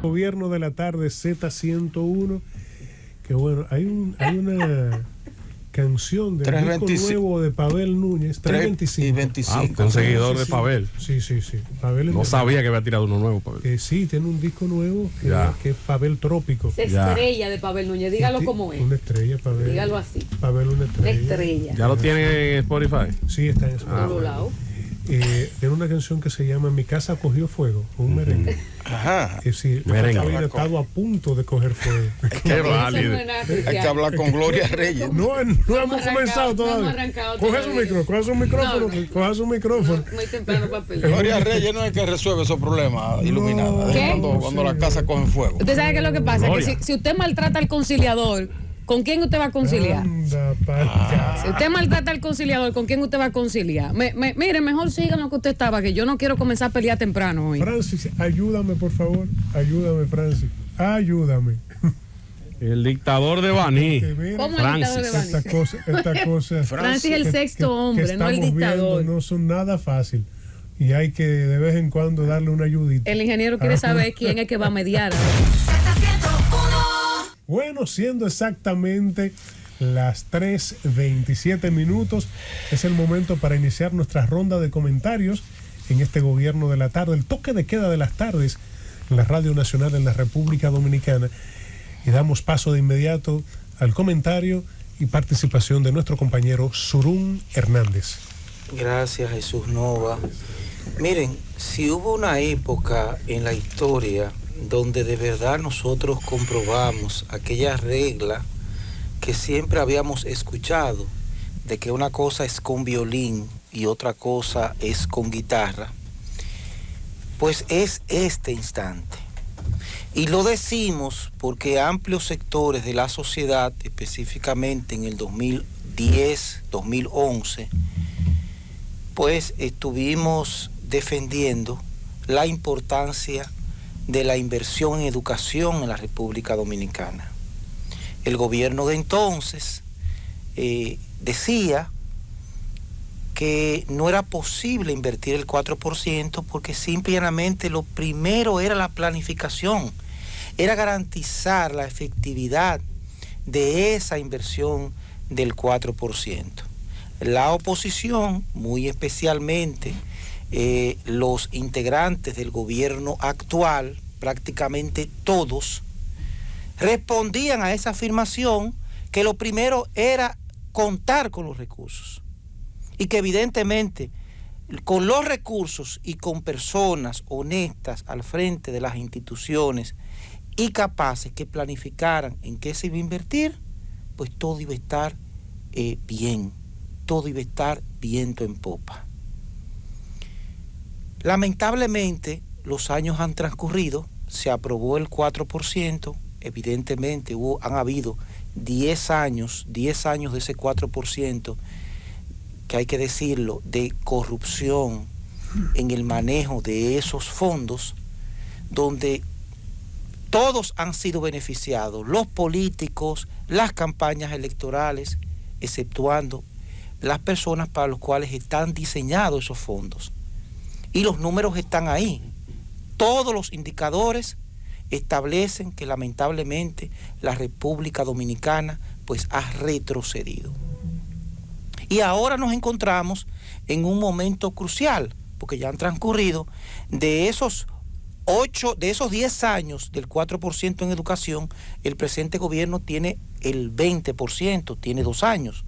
Gobierno de la tarde Z101, que bueno, hay una canción del disco nuevo de Pavel Núñez, 325. Conseguidor de Pavel. Sí. Pavel no sabía que había tirado uno nuevo, Pavel. Sí, tiene un disco nuevo que es Pavel Trópico. Se estrella de Pavel Núñez, dígalo como es. Una estrella, Pavel. Dígalo así. Pavel, una estrella. ¿Ya lo tiene en Spotify? Sí, está en Spotify. Tiene una canción que se llama Mi casa cogió fuego, un merengue. Ajá. Es decir, había estado a punto de coger fuego. Qué válido. Hay que hablar con Gloria Reyes. No hemos comenzado todavía. Coge su micrófono. Muy temprano para pelear. Gloria Reyes no es que resuelve esos problemas, Iluminada. Cuando la casa coge fuego. Usted sabe qué es lo que pasa, que si usted maltrata al conciliador, ¿con quién usted va a conciliar? Si usted maltrata al conciliador, ¿con quién usted va a conciliar? Mire, mejor sigan lo que usted estaba, que yo no quiero comenzar a pelear temprano hoy. Francis, ayúdame, por favor. Ayúdame, Francis. Ayúdame. El dictador de Baní. ¿Cómo el dictador de Baní? Esta cosa. Francis es el sexto hombre, no el dictador. No son nada fácil. Y hay que de vez en cuando darle una ayudita. El ingeniero quiere saber quién es que va a mediar. Bueno, siendo exactamente las 3:27, es el momento para iniciar nuestra ronda de comentarios en este gobierno de la tarde, el toque de queda de las tardes en la Radio Nacional en la República Dominicana. Y damos paso de inmediato al comentario y participación de nuestro compañero Surún Hernández. Gracias, Jesús Nova. Miren, si hubo una época en la historia donde de verdad nosotros comprobamos aquella regla que siempre habíamos escuchado, de que una cosa es con violín y otra cosa es con guitarra, pues es este instante. Y lo decimos porque amplios sectores de la sociedad, específicamente en el 2010, 2011, pues estuvimos defendiendo la importancia de la inversión en educación en la República Dominicana. El gobierno de entonces decía que no era posible invertir el 4% porque simplemente lo primero era la planificación, era garantizar la efectividad de esa inversión del 4%. La oposición, muy especialmente los integrantes del gobierno actual, prácticamente todos, respondían a esa afirmación que lo primero era contar con los recursos y que evidentemente con los recursos y con personas honestas al frente de las instituciones y capaces que planificaran en qué se iba a invertir, pues todo iba a estar bien, todo iba a estar viento en popa. Lamentablemente, los años han transcurrido, se aprobó el 4%, evidentemente han habido 10 años de ese 4%, que hay que decirlo, de corrupción en el manejo de esos fondos, donde todos han sido beneficiados, los políticos, las campañas electorales, exceptuando las personas para las cuales están diseñados esos fondos. Y los números están ahí. Todos los indicadores establecen que lamentablemente la República Dominicana pues ha retrocedido. Y ahora nos encontramos en un momento crucial, porque ya han transcurrido de esos 10 años del 4% en educación, el presente gobierno tiene el 20%, tiene 2 años.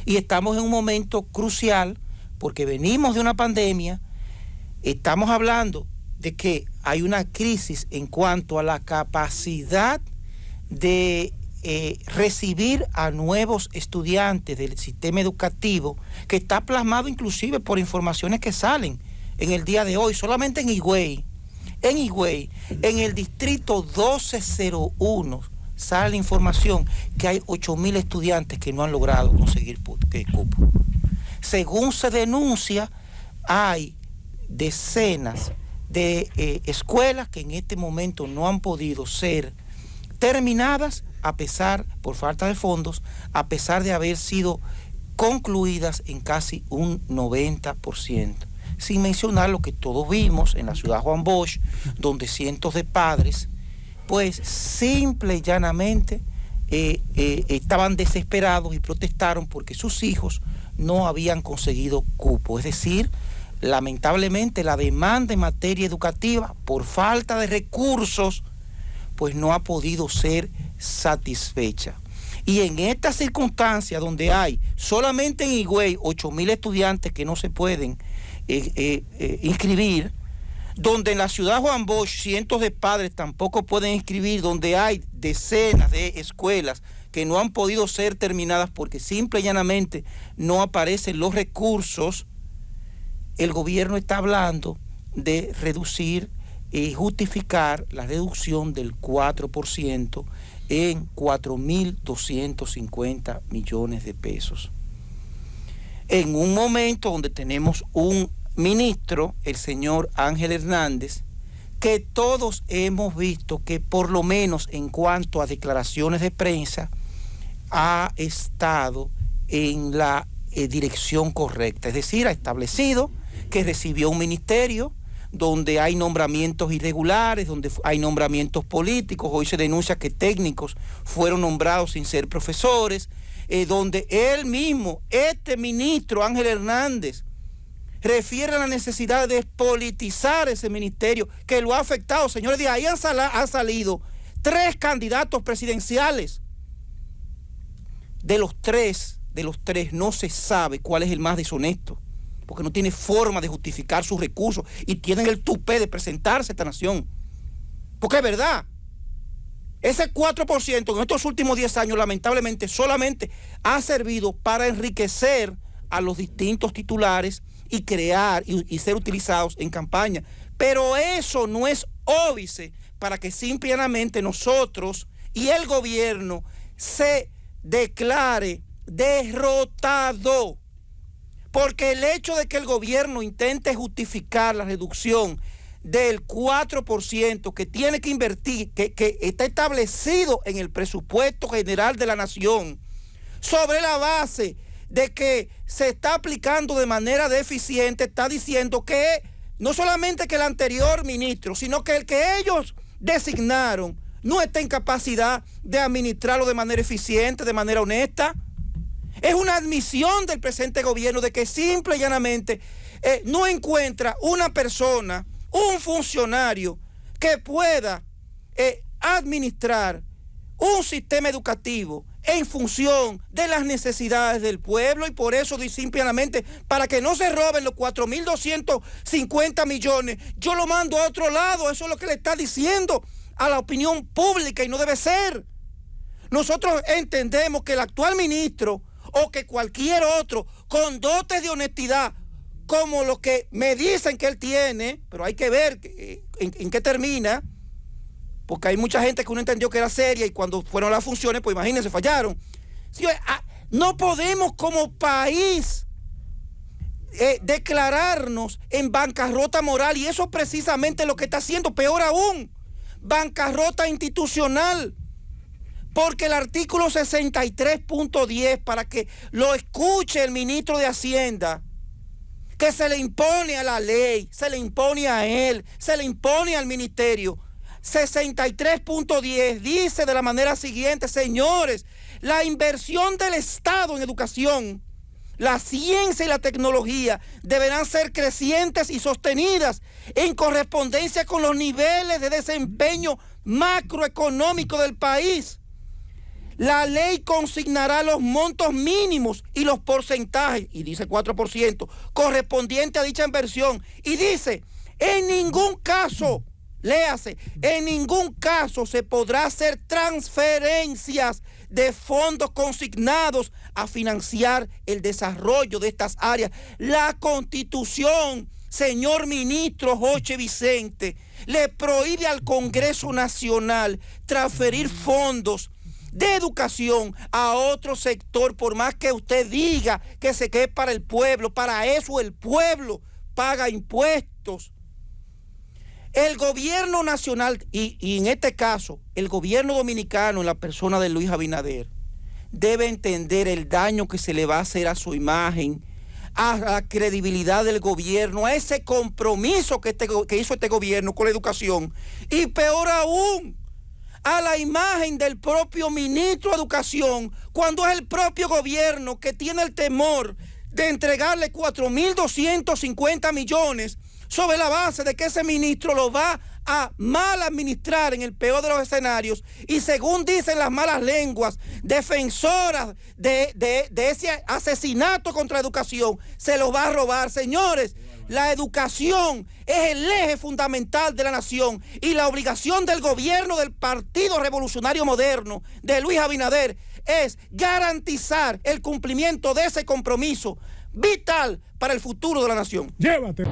Y estamos en un momento crucial porque venimos de una pandemia. Estamos hablando de que hay una crisis en cuanto a la capacidad de recibir a nuevos estudiantes del sistema educativo, que está plasmado inclusive por informaciones que salen en el día de hoy. Solamente en Higüey, en el distrito 1201, sale la información que hay 8,000 estudiantes que no han logrado conseguir cupo. Según se denuncia, hay decenas de escuelas que en este momento no han podido ser terminadas por falta de fondos, a pesar de haber sido concluidas en casi un 90%. Sin mencionar lo que todos vimos en la ciudad Juan Bosch, donde cientos de padres pues simple y llanamente estaban desesperados y protestaron porque sus hijos no habían conseguido cupo. Es decir, lamentablemente la demanda en materia educativa, por falta de recursos, pues no ha podido ser satisfecha. Y en esta circunstancia donde hay solamente en Higüey 8,000 estudiantes que no se pueden inscribir, donde en la ciudad Juan Bosch cientos de padres tampoco pueden inscribir, donde hay decenas de escuelas que no han podido ser terminadas porque simple y llanamente no aparecen los recursos, el gobierno está hablando de reducir y justificar la reducción del 4% en 4.250 millones de pesos. En un momento donde tenemos un ministro, el señor Ángel Hernández, que todos hemos visto que por lo menos en cuanto a declaraciones de prensa ha estado en la dirección correcta, es decir, ha establecido que recibió un ministerio donde hay nombramientos irregulares, donde hay nombramientos políticos. Hoy se denuncia que técnicos fueron nombrados sin ser profesores, donde él mismo, este ministro Ángel Hernández, refiere a la necesidad de despolitizar ese ministerio, que lo ha afectado. Señores, de ahí han salido 3 candidatos presidenciales. De los tres no se sabe cuál es el más deshonesto, porque no tiene forma de justificar sus recursos y tienen el tupé de presentarse a esta nación. Porque es verdad, ese 4% en estos últimos 10 años lamentablemente solamente ha servido para enriquecer a los distintos titulares y crear y ser utilizados en campaña. Pero eso no es óbice para que simplemente nosotros y el gobierno se declare derrotado. Porque el hecho de que el gobierno intente justificar la reducción del 4% que tiene que invertir, que está establecido en el presupuesto general de la nación, sobre la base de que se está aplicando de manera deficiente, está diciendo que no solamente que el anterior ministro, sino que el que ellos designaron no está en capacidad de administrarlo de manera eficiente, de manera honesta. Es una admisión del presente gobierno de que simple y llanamente no encuentra una persona, un funcionario que pueda administrar un sistema educativo en función de las necesidades del pueblo, y por eso simplemente para que no se roben los 4.250 millones, yo lo mando a otro lado. Eso es lo que le está diciendo a la opinión pública y no debe ser. Nosotros entendemos que el actual ministro o que cualquier otro con dotes de honestidad como los que me dicen que él tiene, pero hay que ver en qué termina, porque hay mucha gente que uno entendió que era seria y cuando fueron las funciones, pues imagínense, fallaron. Sí, no podemos como país declararnos en bancarrota moral, y eso es precisamente lo que está haciendo, peor aún, bancarrota institucional. Porque el artículo 63.10, para que lo escuche el ministro de Hacienda, que se le impone a la ley, se le impone a él, se le impone al ministerio. 63.10 dice de la manera siguiente: señores, la inversión del Estado en educación, la ciencia y la tecnología deberán ser crecientes y sostenidas en correspondencia con los niveles de desempeño macroeconómico del país. La ley consignará los montos mínimos y los porcentajes, y dice 4%, correspondiente a dicha inversión. Y dice, en ningún caso, léase, en ningún caso se podrá hacer transferencias de fondos consignados a financiar el desarrollo de estas áreas. La Constitución, señor ministro Joche Vicente, le prohíbe al Congreso Nacional transferir fondos de educación a otro sector, por más que usted diga que se quede para el pueblo. Para eso el pueblo paga impuestos. El gobierno nacional, y en este caso, el gobierno dominicano, en la persona de Luis Abinader, debe entender el daño que se le va a hacer a su imagen, a la credibilidad del gobierno, a ese compromiso que hizo este gobierno con la educación. Y peor aún, a la imagen del propio ministro de Educación, cuando es el propio gobierno que tiene el temor de entregarle 4.250 millones sobre la base de que ese ministro lo va a mal administrar en el peor de los escenarios, y según dicen las malas lenguas defensoras de ese asesinato contra la educación, se los va a robar. Señores, la educación es el eje fundamental de la nación, y la obligación del gobierno del Partido Revolucionario Moderno de Luis Abinader es garantizar el cumplimiento de ese compromiso vital para el futuro de la nación. Llévate.